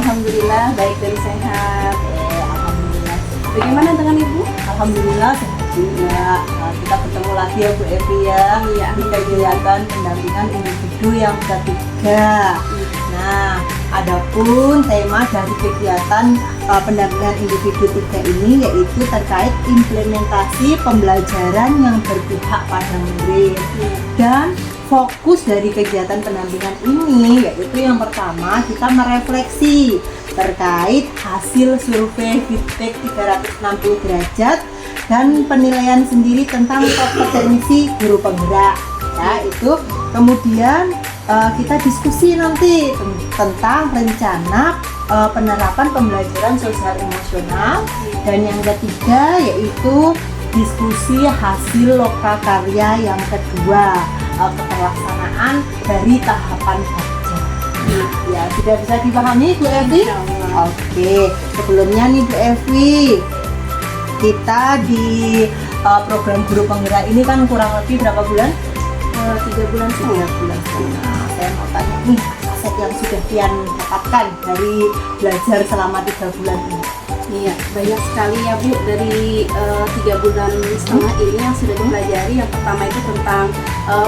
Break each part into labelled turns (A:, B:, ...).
A: Alhamdulillah baik dan sehat.
B: Alhamdulillah.
A: Bagaimana dengan Ibu?
B: Alhamdulillah sehat juga. Kita ketemu lagi ya Bu Evi ya.
A: Iya.
B: Di kegiatan pendampingan individu yang ketiga. Nah, adapun tema dari kegiatan pendampingan individu 3 ini yaitu terkait implementasi pembelajaran yang berpihak pada murid. Dan fokus dari kegiatan pendampingan ini yaitu yang pertama kita merefleksi terkait hasil survei feedback 360 derajat dan penilaian sendiri tentang kompetensi guru penggerak. Ya, itu kemudian kita diskusi nanti tentang rencana penerapan pembelajaran sosial emosional, dan yang ketiga yaitu diskusi hasil lokakarya yang kedua, keterlaksanaan dari tahapan belajar. Ya, sudah bisa dipahami Bu Evi? Oke, sebelumnya nih Bu Evi, kita di program guru penggerak ini kan kurang lebih berapa bulan?
A: 3 bulan setengah.
B: 3 bulan setengah. Saya mau tanya nih, aset yang sudah Pian dapatkan dari belajar selama 3 bulan ini.
A: Iya, banyak sekali ya Bu dari 3 bulan setengah ini yang sudah dipelajari. Yang pertama itu tentang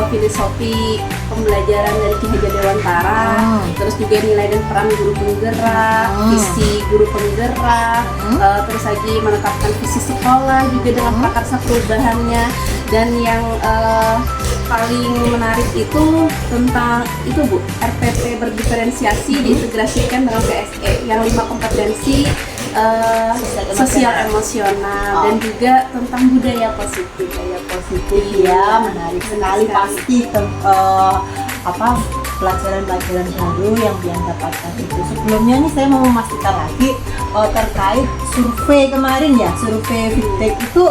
A: filosofi pembelajaran dari Ki Hajar Dewantara, terus juga nilai dan peran guru penggerak, visi guru penggerak, terus lagi menetapkan visi sekolah juga dengan prakarsa perubahannya, dan yang paling menarik itu tentang itu Bu, RPP berdiferensiasi diintegrasikan dengan PSE yang 5 kompetensi sosial emosional dan juga tentang budaya positif.
B: Ya, menarik sekali pasti pelajaran-pelajaran baru yang Pian dapatkan itu. Sebelumnya nih saya mau memastikan lagi terkait survei kemarin ya, survei feedback itu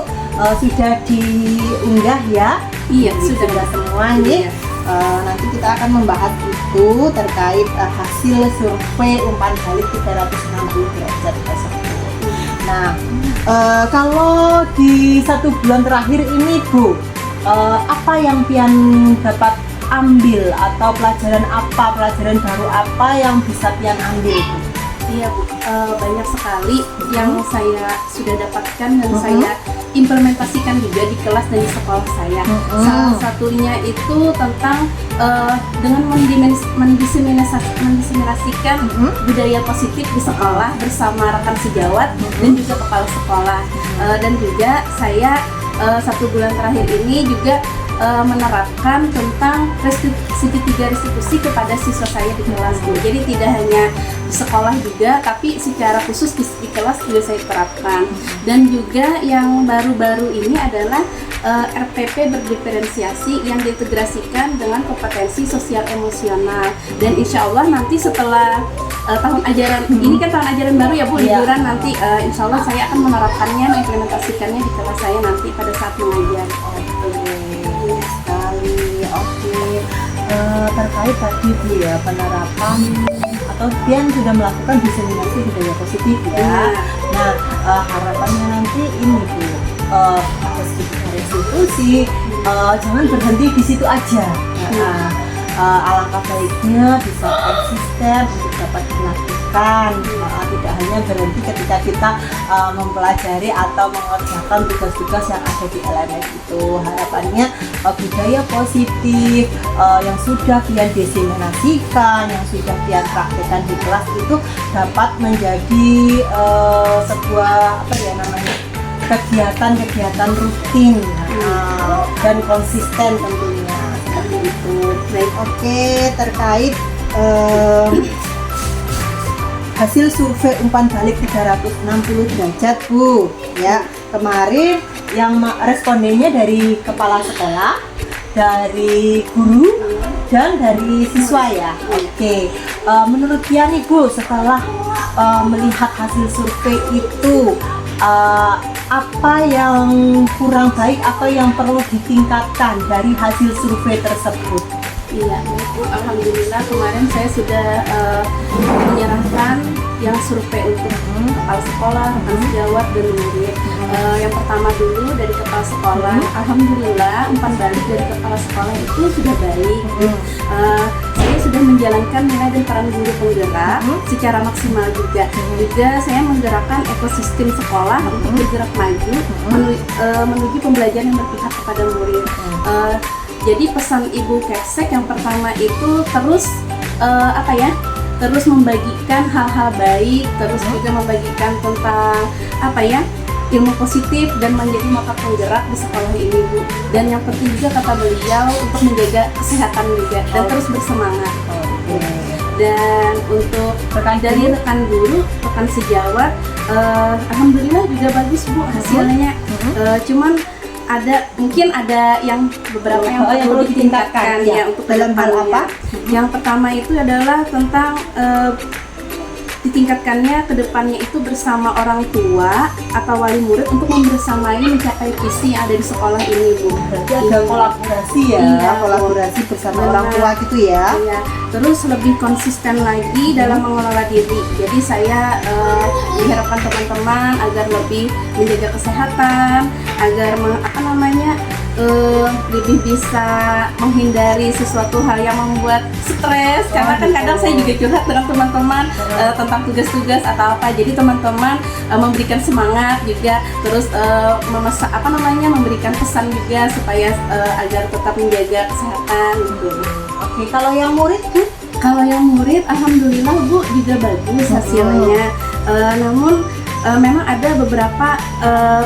B: sudah diunggah ya?
A: Iya, sudah
B: semua nih. Nanti kita akan membahas itu terkait hasil survei umpan balik 360 derajat tersebut. Nah, kalau di 1 bulan terakhir ini Bu, apa yang Pian dapat ambil atau pelajaran baru apa yang bisa Pian ambil Bu?
A: Iya Bu, banyak sekali yang saya sudah dapatkan dan saya implementasikan juga di kelas dan di sekolah saya. Salah satunya itu tentang dengan mendiseminasikan budaya positif di sekolah bersama rekan sejawat dan juga kepala sekolah. Dan juga saya 1 bulan terakhir ini juga menerapkan tentang segitiga restitusi kepada siswa saya di kelas. Jadi tidak hanya di sekolah juga, tapi secara khusus di kelas juga saya terapkan. Dan juga yang baru-baru ini adalah RPP berdiferensiasi yang diintegrasikan dengan kompetensi sosial emosional. Dan insya Allah nanti setelah tahun ajaran ini kan tahun ajaran baru ya Bu, liburan nanti insya Allah saya akan menerapkannya, mengimplementasikannya di kelas saya nanti pada saat mengajar.
B: Terkait tadi Bu ya, penerapan atau Pian sudah melakukan diseminasi budaya positif ya. Nah, harapannya nanti ini Bu, ada sedikit restitusi, jangan berhenti di situ aja. Alangkah baiknya bisa konsisten untuk dapat dilakukan, tidak hanya berhenti ketika kita mempelajari atau mengerjakan tugas-tugas yang ada di LMS itu. Harapannya budaya positif yang sudah Pian diseminasikan, yang sudah Pian praktekkan di kelas itu dapat menjadi sebuah kegiatan-kegiatan rutin dan konsisten tentunya. Itu. Baik, oke, terkait hasil survei umpan balik 360 derajat Bu ya, kemarin yang respondennya dari kepala sekolah, dari guru dan dari siswa ya. Oke, menurut Pian nih Bu, setelah melihat hasil survei itu apa yang kurang baik atau yang perlu ditingkatkan dari hasil survei tersebut?
A: Iya, Bu, alhamdulillah kemarin saya sudah menyerahkan yang survei untuk kepala sekolah, rekan sejawat dan murid. Yang pertama dulu dari kepala sekolah, alhamdulillah umpan balik dari kepala sekolah itu sudah baik. Saya sudah menjalankan nilai dan peran guru penggerak secara maksimal juga. Juga saya menggerakkan ekosistem sekolah untuk bergerak maju menuju pembelajaran yang berpihak kepada murid. Jadi pesan Ibu Kepsek yang pertama itu terus terus membagikan hal-hal baik, terus juga membagikan tentang ilmu positif dan menjadi motor penggerak di sekolah ini, Bu. Dan yang penting juga kata beliau untuk menjaga kesehatan juga dan terus bersemangat. Dan untuk dari rekan guru, rekan sejawat, alhamdulillah juga bagus, Bu, hasilnya. Cuman mungkin ada yang beberapa yang perlu ditingkatkan ya untuk
B: dalam hal apa?
A: Yang pertama itu adalah tentang ditingkatkannya ke depannya itu bersama orang tua atau wali murid untuk membersamai mencapai visi yang ada di sekolah ini, Bu.
B: Berarti ada kolaborasi ya, kolaborasi bersama orang tua gitu ya.
A: Iya. Terus lebih konsisten lagi dalam mengelola diri. Jadi saya diharapkan teman-teman agar lebih menjaga kesehatan, agar lebih bisa menghindari sesuatu hal yang membuat stres, karena kan kadang saya juga curhat dengan teman-teman tentang tugas-tugas atau apa. Jadi teman-teman memberikan semangat juga, terus memberikan pesan juga supaya agar tetap menjaga kesehatan gitu.
B: Oke, kalau yang murid tuh?
A: Kalau yang murid, alhamdulillah, Bu, juga bagus hasilnya. Namun memang ada beberapa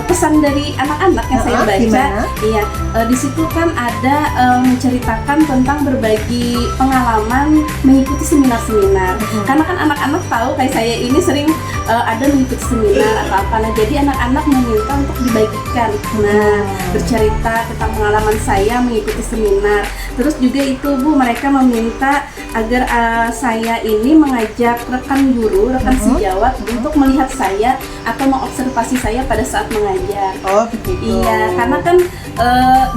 A: pesan dari anak-anak yang saya baca.
B: Gimana?
A: Iya, di situ kan ada menceritakan tentang berbagi pengalaman mengikuti seminar-seminar. Karena kan anak-anak tahu kayak saya ini sering ada mengikuti seminar atau apa. Nah, jadi anak-anak meminta untuk dibagikan. Nah, bercerita tentang pengalaman saya mengikuti seminar. Terus juga itu, Bu, mereka meminta agar saya ini mengajak rekan guru, rekan sejawat untuk melihat saya atau mengobservasi saya pada saat mengajar.
B: Oh, begitu.
A: Iya, karena kan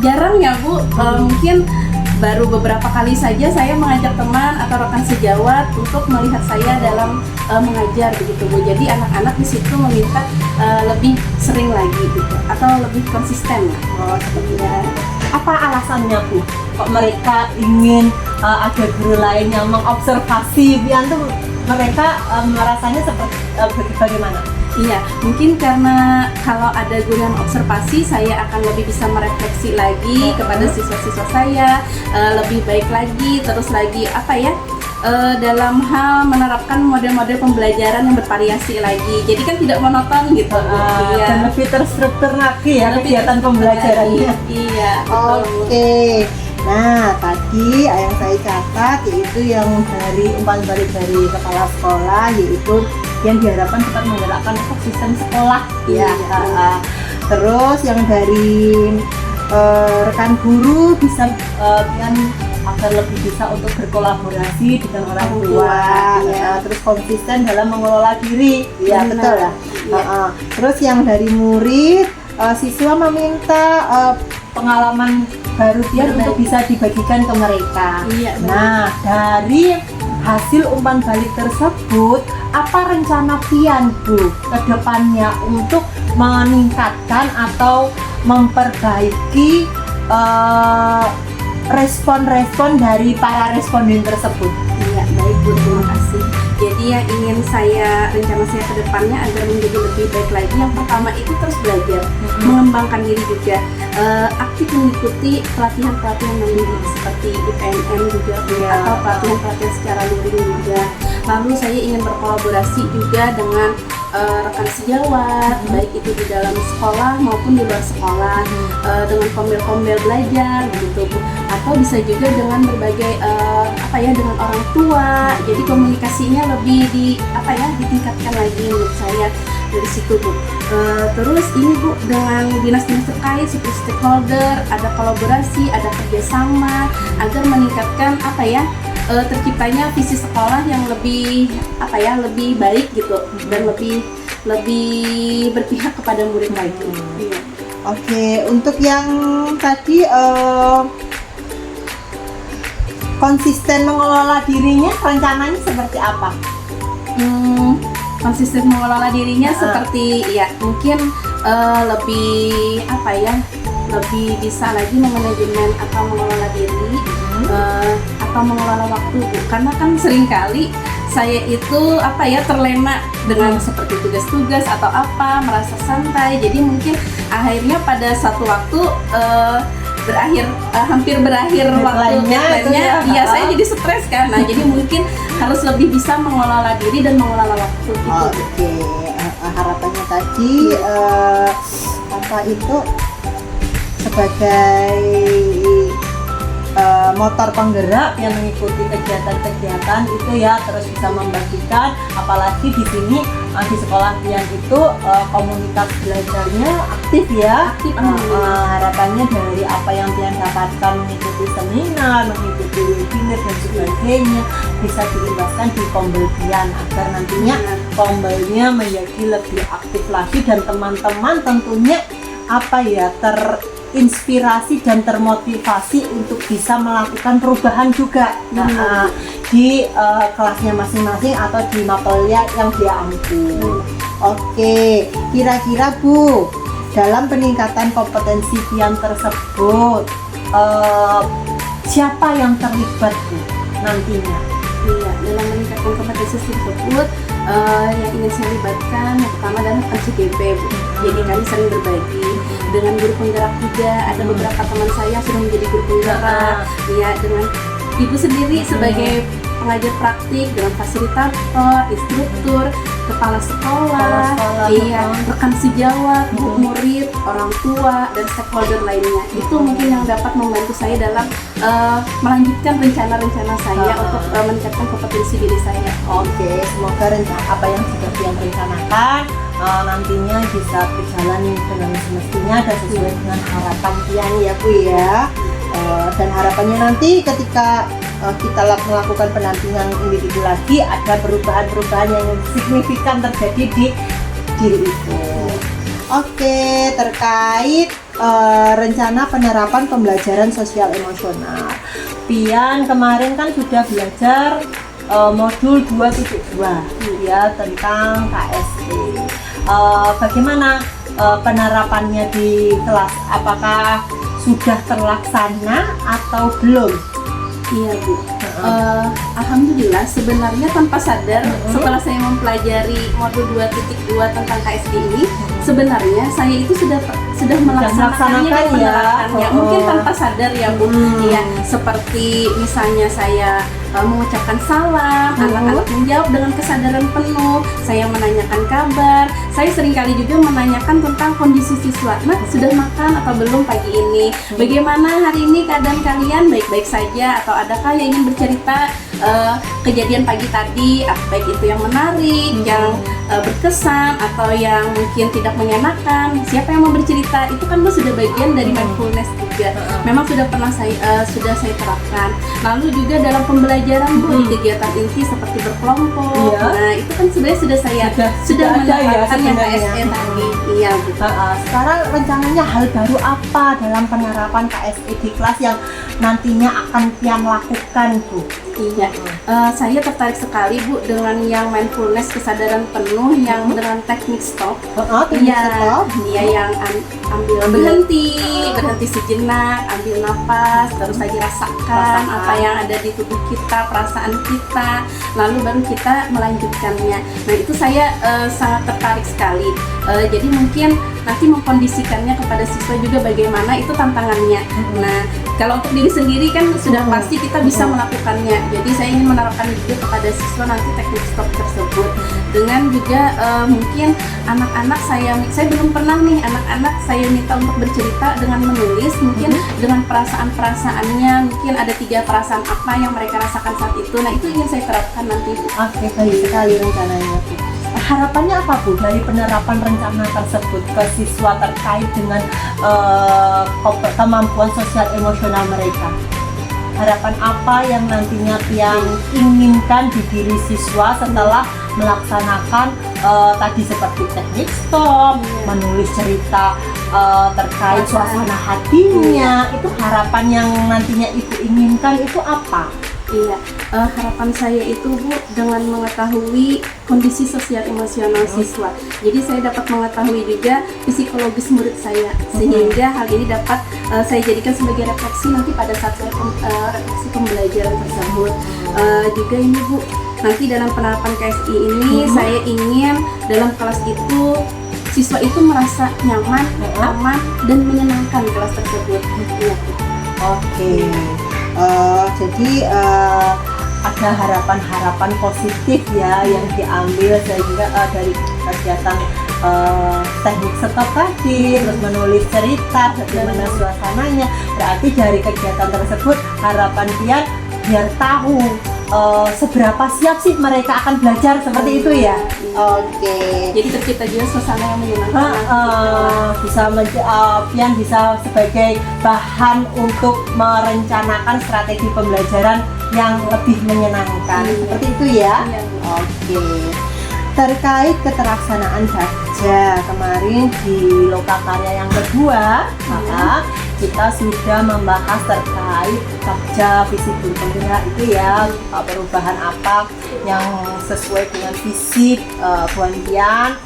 A: jarang ya, Bu, mungkin baru beberapa kali saja saya mengajak teman atau rekan sejawat untuk melihat saya dalam mengajar begitu, Bu. Jadi anak-anak di situ meminta lebih sering lagi gitu atau lebih konsisten lah.
B: Oh, sepertinya. Apa alasannya, Bu? Kok mereka ingin ada guru lain yang mengobservasi Biantu, mereka merasanya seperti bagaimana?
A: Iya, mungkin karena kalau ada guru yang observasi, saya akan lebih bisa merefleksi lagi kepada siswa-siswa saya, lebih baik lagi, terus lagi dalam hal menerapkan model-model pembelajaran yang bervariasi lagi. Jadi kan tidak monoton gitu.
B: Dan lebih terstruktur lagi ya kegiatan pembelajarannya.
A: Iya.
B: Oke. Nah, tadi yang saya catat yaitu yang dari umpan balik dari kepala sekolah, yaitu yang diharapkan dapat menggerakkan ekosistem sekolah ya. Terus yang dari rekan guru bisa agar lebih bisa untuk berkolaborasi dengan orang tua ya. Terus konsisten dalam mengelola diri ya. Betul lah ya. Terus yang dari murid, siswa meminta pengalaman baru dia untuk bisa dibagikan ke mereka.
A: Iya,
B: nah, dari hasil umpan balik tersebut, apa rencana Pian, Bu, ke depannya untuk meningkatkan atau memperbaiki respon-respon dari para responden tersebut?
A: Iya, baik, Bu, terima kasih. Jadi yang ingin rencana saya ke depannya agar menjadi lebih baik lagi, yang pertama itu terus belajar, mengembangkan diri juga, aktif mengikuti pelatihan-pelatihan mandiri seperti UPNM juga, atau pelatihan-pelatihan secara luring juga. Lalu saya ingin berkolaborasi juga dengan rekan sejawat, baik itu di dalam sekolah maupun di luar sekolah, dengan kombel-kombel belajar gitu, Bu. Atau bisa juga dengan berbagai dengan orang tua. Jadi komunikasinya lebih ditingkatkan lagi menurut saya dari situ, Bu. Terus ini, Bu, dengan dinas-dinas terkait seperti stakeholder, ada kolaborasi, ada kerjasama agar meningkatkan terciptanya visi sekolah yang lebih lebih baik gitu, dan lebih berpihak kepada murid lagi. Iya.
B: Oke, untuk yang tadi konsisten mengelola dirinya, rencananya seperti apa?
A: Konsisten mengelola dirinya seperti ya mungkin lebih lebih bisa lagi memanajemen atau mengelola diri, atau mengelola waktu Bu? Karena kan seringkali saya itu terlena dengan seperti tugas-tugas atau apa, merasa santai. Jadi mungkin akhirnya pada satu waktu hampir berakhir waktu deadline-nya, ya saya jadi stres kan. Nah, jadi mungkin harus lebih bisa mengelola diri dan mengelola waktu gitu.
B: Oke, harapannya tadi itu sebagai motor penggerak yang mengikuti kegiatan-kegiatan itu ya, terus bisa membagikan, apalagi di sini di sekolah Pian itu komunitas belajarnya aktif ya. Harapannya dari apa yang Pian dapatkan mengikuti seminar, mengikuti webinar dan sebagainya bisa diimbaskan di Kombel Pian agar nantinya Kombelnya menjadi lebih aktif lagi dan teman-teman tentunya terinspirasi dan termotivasi untuk bisa melakukan perubahan juga di kelasnya masing-masing atau di mapelnya yang dia ambil. Oke, kira-kira Bu, dalam peningkatan kompetensi Pian tersebut siapa yang terlibat Bu nantinya?
A: Iya, dalam meningkatkan kompetensi tersebut yang ingin saya libatkan yang pertama adalah PCGP Bu. Jadi kami sering berbagi dengan guru penggerak juga. Ada beberapa teman saya sudah menjadi guru penggerak. Ya, dengan Ibu sendiri sebagai pengajar praktik, dengan fasilitator, instruktur, kepala sekolah, rekan sejawat, Bu, murid, orang tua, dan stakeholder lainnya. Itu mungkin yang dapat membantu saya dalam melanjutkan rencana-rencana saya untuk meningkatkan kompetensi diri saya.
B: Oke, semoga apa yang sudah Pian rencanakan nantinya bisa berjalan dengan semestinya dan sesuai dengan harapan Pian ya Bu ya. Dan harapannya nanti ketika kita melakukan pendampingan individu lagi ada perubahan-perubahan yang signifikan terjadi di diri itu. Oke, terkait rencana penerapan pembelajaran sosial emosional, Pian kemarin kan sudah belajar modul 2.2 ya tentang KSE. Bagaimana penerapannya di kelas? Apakah sudah terlaksana atau belum?
A: Iya Bu, alhamdulillah sebenarnya tanpa sadar setelah saya mempelajari modul 2.2 tentang KSD ini, sebenarnya saya itu sudah melaksanakannya dan menerapkannya. Mungkin tanpa sadar ya Bu, ya seperti misalnya saya mengucapkan salam, anak-anak menjawab dengan kesadaran penuh, saya menanyakan kabar, saya seringkali juga menanyakan tentang kondisi siswa. Nah, sudah makan atau belum pagi ini? Bagaimana hari ini keadaan kalian? Baik-baik saja atau adakah yang ingin bercerita kejadian pagi tadi, baik itu yang menarik, yang berkesan atau yang mungkin tidak mengenakan? Siapa yang mau bercerita? Itu kan sudah bagian dari mindfulness juga. Memang sudah saya terapkan. Lalu juga dalam pembelajaran Bu, di kegiatan inti seperti berkelompok. Nah, itu kan sebenarnya sudah menerapkan yang KSE tadi. Iya Bu.
B: Sekarang rencananya hal baru apa dalam penerapan KSE di kelas yang nantinya akan Pian lakukan Bu?
A: Iya, saya tertarik sekali Bu dengan yang mindfulness kesadaran penuh yang dengan teknik stop. Iya, yang ambil berhenti sejenak, ambil nafas, terus lagi rasakan apa yang ada di tubuh kita, perasaan kita, lalu baru kita melanjutkannya. Nah, itu saya sangat tertarik sekali. Jadi mungkin nanti mengkondisikannya kepada siswa juga bagaimana, itu tantangannya. Nah, kalau untuk diri sendiri kan sudah pasti kita bisa melakukannya. Jadi saya ingin menerapkan juga kepada siswa nanti teknik stop tersebut. Dengan juga mungkin anak-anak saya belum pernah nih anak-anak saya minta untuk bercerita dengan menulis, mungkin dengan perasaan-perasaannya, mungkin ada 3 perasaan apa yang mereka rasakan saat itu. Nah, itu ingin saya terapkan nanti Bu.
B: Oke, baik sekali rencananya Bu. Harapannya apa Bu dari penerapan rencana tersebut ke siswa terkait dengan kemampuan sosial emosional mereka? Harapan apa yang nantinya Pian inginkan di diri siswa setelah melaksanakan tadi seperti teknik stop, menulis cerita terkait suasana hatinya, itu harapan yang nantinya Ibu inginkan itu apa?
A: Iya, harapan saya itu Bu, dengan mengetahui kondisi sosial emosional siswa. Jadi saya dapat mengetahui juga psikologis murid saya, sehingga hal ini dapat saya jadikan sebagai refleksi nanti pada saat saya refleksi pembelajaran tersebut. Juga ini Bu, nanti dalam penerapan KSI ini saya ingin dalam kelas itu siswa itu merasa nyaman, aman, dan menyenangkan kelas tersebut. Iya, Bu.
B: Oke. Jadi ada harapan-harapan positif ya yang diambil sehingga dari kegiatan teknik stop tadi, terus menulis cerita bagaimana suasananya. Berarti dari kegiatan tersebut harapan biar tahu seberapa siap sih mereka akan belajar seperti itu ya. Oke.
A: Jadi tercipta juga suasana yang menyenangkan.
B: Pian bisa sebagai bahan untuk merencanakan strategi pembelajaran yang lebih menyenangkan. Seperti itu ya. Oke. Terkait keterlaksanaan Bagja kemarin di lokakarya yang kedua, kita sudah membahas terkait Bagja visi guru penggerak itu ya, perubahan apa yang sesuai dengan visi Bu Pian,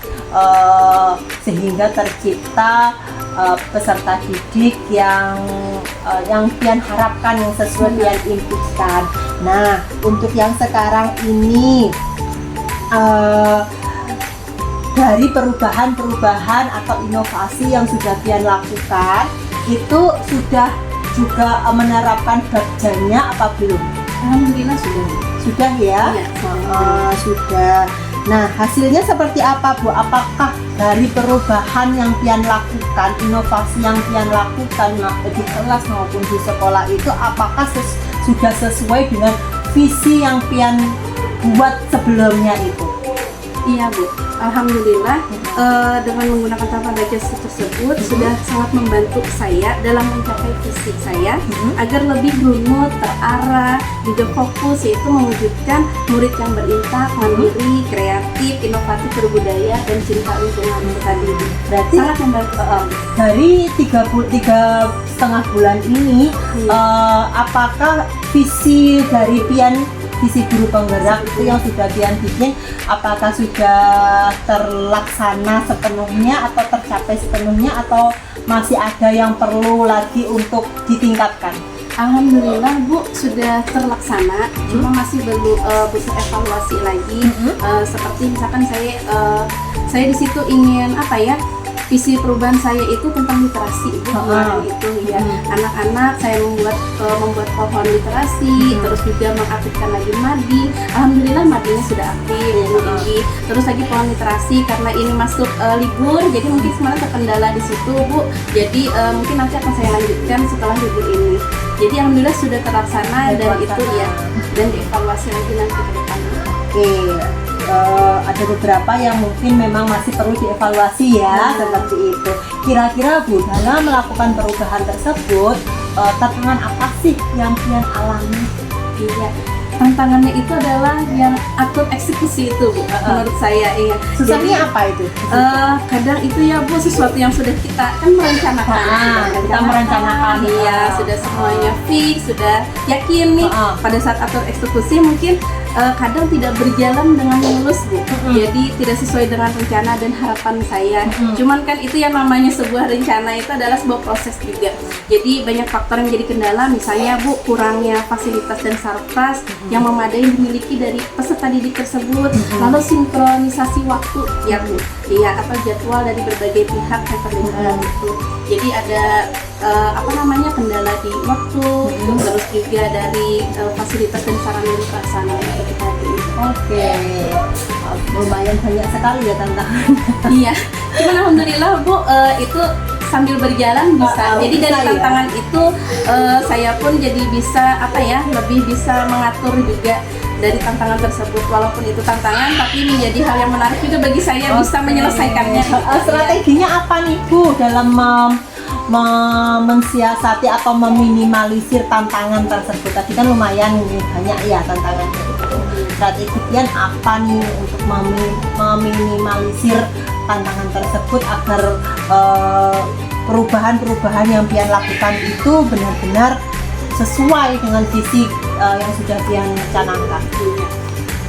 B: sehingga tercipta peserta didik yang Pian harapkan, yang sesuai Pian impikan. Nah, untuk yang sekarang ini dari perubahan atau inovasi yang sudah Pian lakukan, itu sudah juga menerapkan Bagjanya apa belum?
A: Alhamdulillah sudah.
B: Sudah ya?
A: Iya,
B: sudah. Nah, hasilnya seperti apa Bu? Apakah dari perubahan yang Pian lakukan, inovasi yang Pian lakukan di kelas maupun di sekolah itu, apakah sudah sesuai dengan visi yang Pian buat sebelumnya itu?
A: Iya Bu, alhamdulillah dengan menggunakan tanpa baca tersebut sudah sangat membantu saya dalam mencapai visi saya agar lebih runut, terarah, juga fokus, yaitu mewujudkan murid yang berintak, mandiri, kreatif, inovatif, berbudaya, dan cinta lingkungan tadi.
B: Berarti
A: sangat membantu.
B: Dari 3,5 bulan ini, apakah visi dari Pian, visi guru penggerak itu yang sudah Pian bikin, apakah sudah terlaksana sepenuhnya atau tercapai sepenuhnya, atau masih ada yang perlu lagi untuk ditingkatkan?
A: Alhamdulillah Bu, sudah terlaksana, cuma masih belum bisa evaluasi lagi. Seperti misalkan saya di situ ingin apa ya, visi perubahan saya itu tentang literasi Bu, itu ya, anak-anak saya membuat pohon literasi, terus juga mengaktifkan lagi Madi. Alhamdulillah Madinya sudah aktif ini. Terus lagi pohon literasi karena ini masuk libur, jadi mungkin sebenarnya terkendala di situ Bu. Jadi mungkin nanti akan saya lanjutkan setelah libur ini. Jadi alhamdulillah sudah terlaksana dan itu ya, dan dievaluasi lagi nanti ke depannya.
B: Oke. Ada beberapa yang mungkin memang masih perlu dievaluasi ya, seperti itu. Kira-kira Bu, dalam melakukan perubahan tersebut, tantangan apa sih yang Pian alami?
A: Iya, tantangannya itu adalah yang atur eksekusi itu Bu, menurut saya. Iya.
B: Susahnya
A: Jadi,
B: apa itu?
A: kadang itu ya Bu, sesuatu yang sudah kita kan merencanakan.
B: Kita merencanakan.
A: Iya, sudah semuanya fix, sudah yakin nih. Pada saat atur eksekusi mungkin kadang tidak berjalan dengan mulus Bu. Jadi tidak sesuai dengan rencana dan harapan saya. Cuman kan itu yang namanya sebuah rencana itu adalah sebuah proses juga. Jadi banyak faktor yang menjadi kendala, misalnya Bu, kurangnya fasilitas dan sarkas yang memadai dimiliki dari peserta didik tersebut. Lalu sinkronisasi waktu ya Bu. Iya, apa jadwal dari berbagai pihak yang terlibat itu. Jadi ada kendala di waktu, terus juga dari fasilitas dan sarana yang dilaksanakan itu tadi.
B: Oke. Lumayan banyak sekali ya tantangannya.
A: Iya, cuman alhamdulillah Bu, itu sambil berjalan bisa. Jadi dari
B: bisa,
A: tantangan itu saya pun jadi bisa lebih bisa mengatur juga dari tantangan tersebut. Walaupun itu tantangan, tapi menjadi hal yang menarik juga bagi saya bisa menyelesaikannya.
B: Strateginya apa nih Bu dalam mensiasati atau meminimalisir tantangan tersebut? Tadi kan lumayan banyak ya tantangan itu. Strategi Pian apa nih untuk meminimalisir tantangan tersebut agar perubahan-perubahan yang Pian lakukan itu benar-benar sesuai dengan visi yang sudah dicanangkan?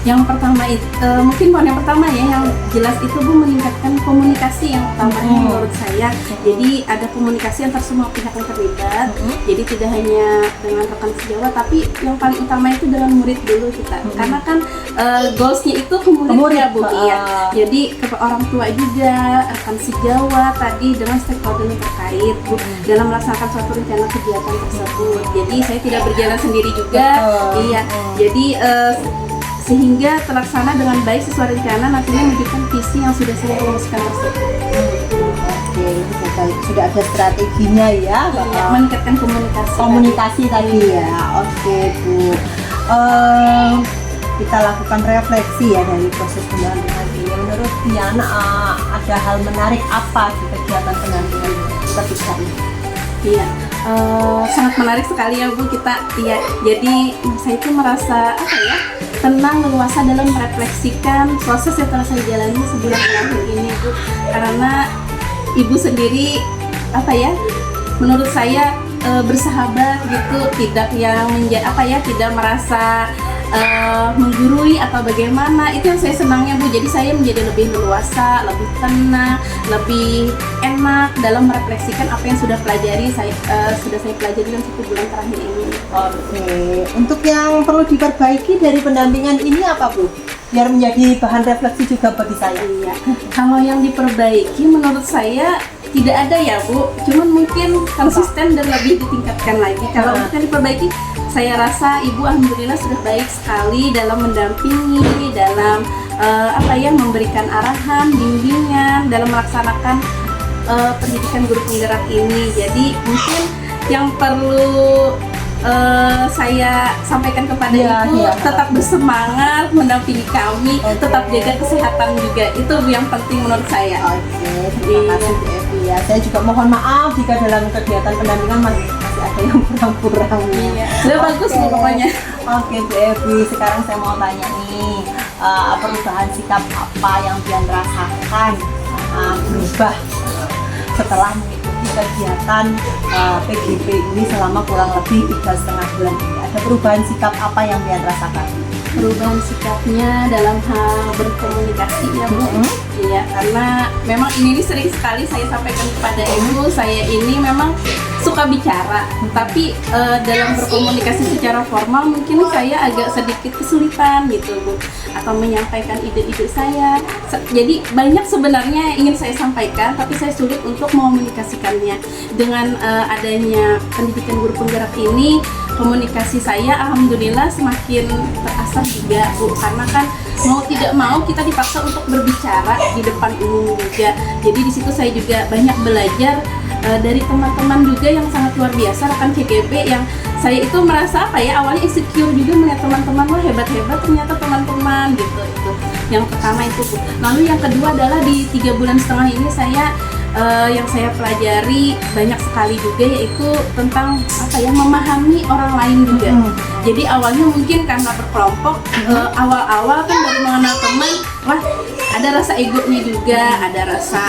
A: Yang pertama itu mungkin poin yang pertama ya, yang jelas itu Bu, meningkatkan komunikasi yang utamanya menurut saya. Jadi ada komunikasi antar semua pihak yang terlibat. Jadi tidak hanya dengan rekan sejawat, tapi yang paling utama itu dengan murid dulu kita. Karena kan goalsnya itu ke murid ya Bu. Iya. Jadi ke orang tua juga, rekan sejawat tadi dengan stakeholder yang terkait Bu, dalam melaksanakan suatu rencana kegiatan tersebut. Jadi saya tidak berjalan sendiri juga. Iya. Jadi sehingga terlaksana dengan baik sesuai rencana, nantinya mewujudkan visi yang sudah saya rumuskan tersebut.
B: Oke, sudah ada strateginya ya.
A: Iya, meningkatkan
B: komunikasi tadi ya. Oke Bu, kita lakukan refleksi ya dari proses pendampingan ini. Menurut Diana, ada hal menarik apa di kegiatan pendampingan ketika ini?
A: Iya, sangat menarik sekali ya Bu kita. Iya, jadi saya itu merasa apa ya, tenang, leluasa dalam merefleksikan proses yang telah saya jalani sebulan terakhir ini Bu. Karena Ibu sendiri apa ya, menurut saya bersahabat gitu, tidak yang tidak merasa menggurui atau bagaimana. Itu yang saya senangnya Bu. Jadi saya menjadi lebih leluasa, lebih tenang, lebih enak dalam merefleksikan apa yang sudah saya pelajari dalam 1 bulan terakhir ini.
B: Oke, untuk yang perlu diperbaiki dari pendampingan ini apa Bu? Biar menjadi bahan refleksi juga bagi saya.
A: Iya. Kalau yang diperbaiki menurut saya tidak ada ya Bu, cuman mungkin konsisten dan lebih ditingkatkan lagi. Kalau untuk yang diperbaiki, saya rasa Ibu alhamdulillah sudah baik sekali dalam mendampingi, dalam memberikan arahan, bimbingan dalam melaksanakan pendidikan guru penggerak ini. Jadi mungkin yang perlu saya sampaikan kepada Ibu, tetap bersemangat mendampingi kami, tetap jaga kesehatan juga, itu yang penting menurut saya.
B: Oke, terima kasih Bu Evi ya. Saya juga mohon maaf jika dalam kegiatan pendampingan masih ada yang kurang-kurang.
A: Iya, sudah bagus Bu pokoknya.
B: Oke Bu Evi, sekarang saya mau tanya nih, perubahan sikap apa yang Dian rasakan berubah setelah mengikuti kegiatan PGP ini selama kurang lebih 3,5 bulan ini? Ada perubahan sikap apa yang Dian rasakan?
A: Perubahan sikapnya dalam hal berkomunikasi ya Bu. Iya, karena memang ini sering sekali saya sampaikan kepada Ibu, saya ini memang suka bicara, tapi dalam berkomunikasi secara formal mungkin saya agak sedikit kesulitan gitu Bu, atau menyampaikan ide-ide saya. Jadi banyak sebenarnya ingin saya sampaikan, tapi saya sulit untuk mengomunikasikannya. Dengan adanya pendidikan guru penggerak ini, komunikasi saya alhamdulillah semakin terasah juga Bu, karena kan mau tidak mau kita dipaksa untuk berbicara di depan umum juga. Jadi di situ saya juga banyak belajar dari teman-teman juga yang sangat luar biasa, rekan CGP, yang saya itu merasa awalnya insecure juga melihat teman-teman, wah hebat-hebat ternyata teman-teman gitu. Itu yang pertama itu Bu. Lalu yang kedua adalah di 3,5 bulan ini yang saya pelajari banyak sekali juga, yaitu tentang memahami orang lain juga. Jadi awalnya mungkin karena berkelompok, awal-awal kan baru mengenal teman, wah ada rasa egonya juga, ada rasa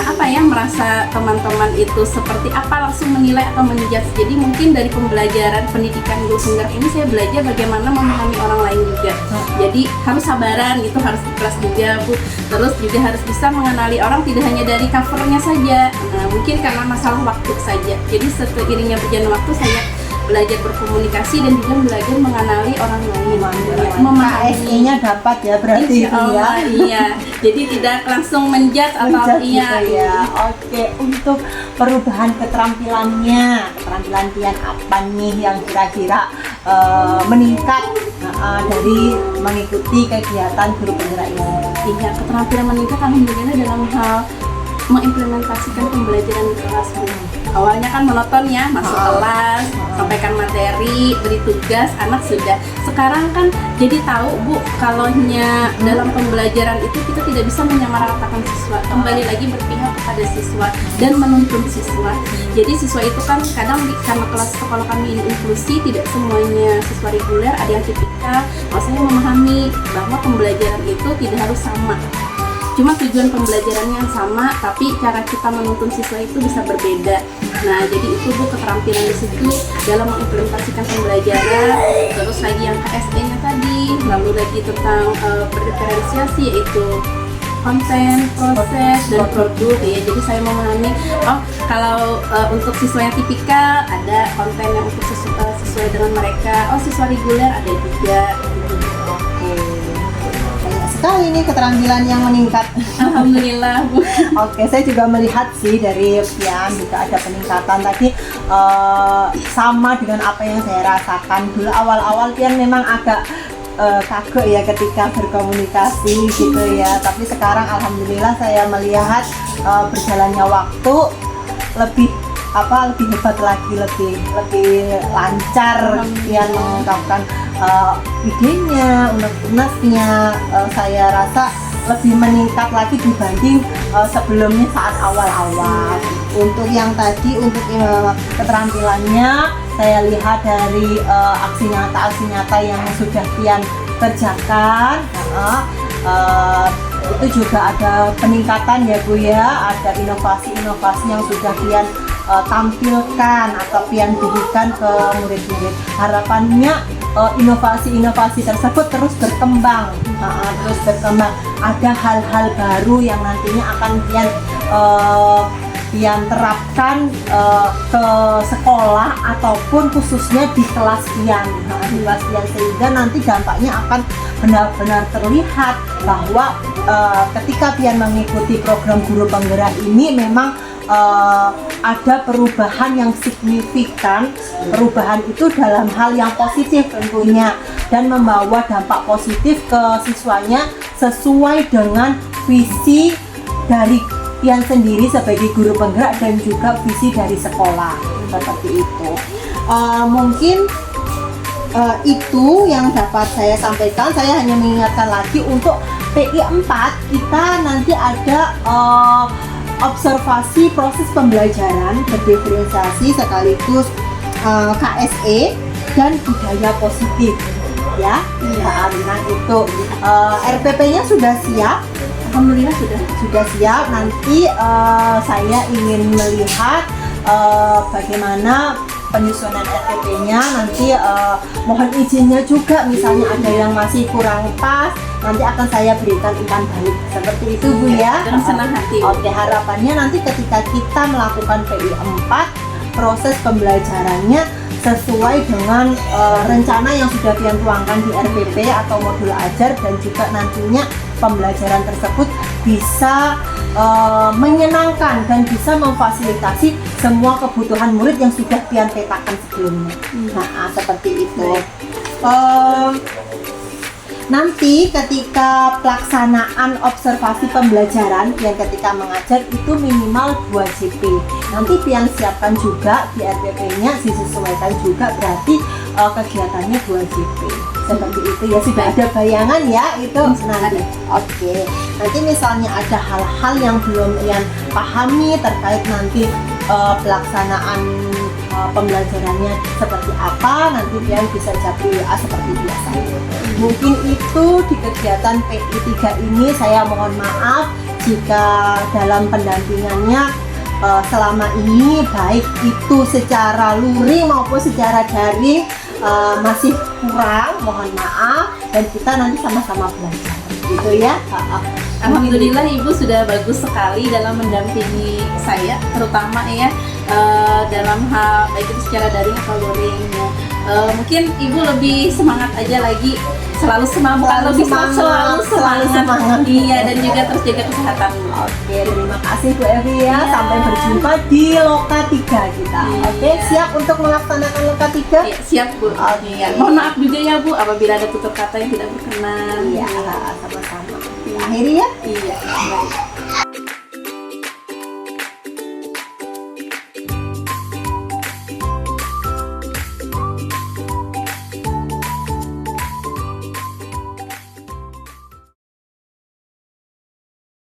A: merasa teman-teman itu seperti apa, langsung menilai atau menjudge. Jadi mungkin dari pembelajaran pendidikan guru penggerak ini saya belajar bagaimana memahami orang lain juga. Jadi harus sabaran gitu, harus ikhlas juga Bu. Terus juga harus bisa mengenali orang tidak hanya dari covernya saja. Nah, mungkin karena masalah waktu saja. Jadi seiringnya berjalan waktu saya belajar berkomunikasi dan juga belajar mengenali orang lain.
B: KSE-nya dapat ya berarti itu ya.
A: Iya. Jadi tidak langsung menjudge atau
B: iya. Oke, untuk perubahan keterampilan Dian apa nih yang kira-kira meningkat dari mengikuti kegiatan guru penggerak ini?
A: Iya, keterampilan meningkat alhamdulillah dalam hal mengimplementasikan pembelajaran di kelas Bu. Awalnya kan monoton ya, masuk kelas, sampaikan materi, beri tugas, anak sudah. Sekarang kan jadi tahu Bu, kalaunya dalam pembelajaran itu kita tidak bisa menyamaratakan siswa, kembali lagi berpihak kepada siswa dan menuntun siswa. Jadi siswa itu kan kadang karena kelas sekolah kami ini inklusi, tidak semuanya siswa reguler, ada yang tipikal, maksudnya memahami bahwa pembelajaran itu tidak harus sama. cuma tujuan pembelajarannya yang sama, tapi cara kita menuntun siswa itu bisa berbeda. Nah, jadi itu Bu keterampilan di situ dalam mengimplementasikan pembelajaran. Terus lagi yang KSE-nya tadi, lalu lagi tentang berdiferensiasi, yaitu konten, proses, dan produk ya. Jadi saya memahami, kalau untuk siswa yang tipikal ada konten yang untuk sesuai dengan mereka. Siswa reguler ada juga.
B: Oke, banyak sekali nih keterampilan yang meningkat.
A: Alhamdulillah Bu.
B: Oke, saya juga melihat sih dari Pian juga ada peningkatan tadi, sama dengan apa yang saya rasakan dulu awal-awal. Pian memang agak kaget ya ketika berkomunikasi gitu ya, tapi sekarang alhamdulillah saya melihat berjalannya waktu lebih hebat lagi, lebih lancar Pian mengungkapkan idenya, unek-uneknya. Saya rasa lebih meningkat lagi dibanding sebelumnya saat awal-awal. Untuk yang tadi, untuk keterampilannya, saya lihat dari aksi nyata yang sudah Pian kerjakan. Itu juga ada peningkatan ya Bu ya, ada inovasi-inovasi yang sudah Pian tampilkan atau Pian berikan ke murid-murid. Harapannya inovasi-inovasi tersebut terus berkembang, ada hal-hal baru yang nantinya akan Pian terapkan ke sekolah ataupun khususnya di kelas Pian, sehingga nanti dampaknya akan benar-benar terlihat bahwa ketika Pian mengikuti program guru penggerak ini memang ada perubahan yang signifikan. Perubahan itu dalam hal yang positif tentunya, dan membawa dampak positif ke siswanya sesuai dengan visi dari Pian sendiri sebagai guru penggerak dan juga visi dari sekolah, seperti itu. Mungkin itu yang dapat saya sampaikan. Saya hanya mengingatkan lagi untuk PI 4 kita nanti ada observasi proses pembelajaran berdiferensiasi sekaligus KSE dan budaya positif ya. Nah itu RPP-nya sudah siap.
A: Alhamdulillah
B: sudah siap. Nanti saya ingin melihat bagaimana penyusunan RPP-nya. Nanti mohon izinnya juga, misalnya ada yang masih kurang pas, nanti akan saya berikan umpan balik. Seperti itu Bu ya.
A: Dengan senang hati.
B: Oke, harapannya nanti ketika kita melakukan PI 4, proses pembelajarannya sesuai dengan rencana yang sudah Pian tuangkan di RPP atau modul ajar, dan juga nantinya pembelajaran tersebut bisa menyenangkan dan bisa memfasilitasi semua kebutuhan murid yang sudah Pian petakan sebelumnya. Nah, seperti itu. Nanti ketika pelaksanaan observasi pembelajaran Pian ketika mengajar itu minimal 2 JP. Nanti Pian siapkan juga di RPP-nya, disesuaikan juga, berarti kegiatannya 2 JP. Seperti itu ya, sudah ada bayangan ya itu nanti. Oke. Nanti misalnya ada hal-hal yang belum Pian pahami terkait nanti pelaksanaan pembelajarannya seperti apa, nanti Pian bisa japri WA seperti biasa. Mungkin itu di kegiatan PI 3 ini. Saya mohon maaf jika dalam pendampingannya selama ini, baik itu secara luring maupun secara daring, masih kurang, mohon maaf, dan kita nanti sama-sama belajar gitu ya.
A: Alhamdulillah Ibu sudah bagus sekali dalam mendampingi saya, terutama ya dalam hal baik itu secara daring atau luring ya. Mungkin Ibu lebih semangat aja lagi, selalu semangat. Iya, dan juga terus jaga kesehatan.
B: Oke, terima kasih Bu Evi ya. Sampai berjumpa di Loka 3 kita. Oke, siap untuk melaksanakan Loka 3?
A: Iya, siap Bu.
B: Iya.
A: Mohon maaf juga ya Bu apabila ada tutur kata yang tidak berkenan.
B: Iya, sama-sama. Akhiri ya?
A: Iya, baik.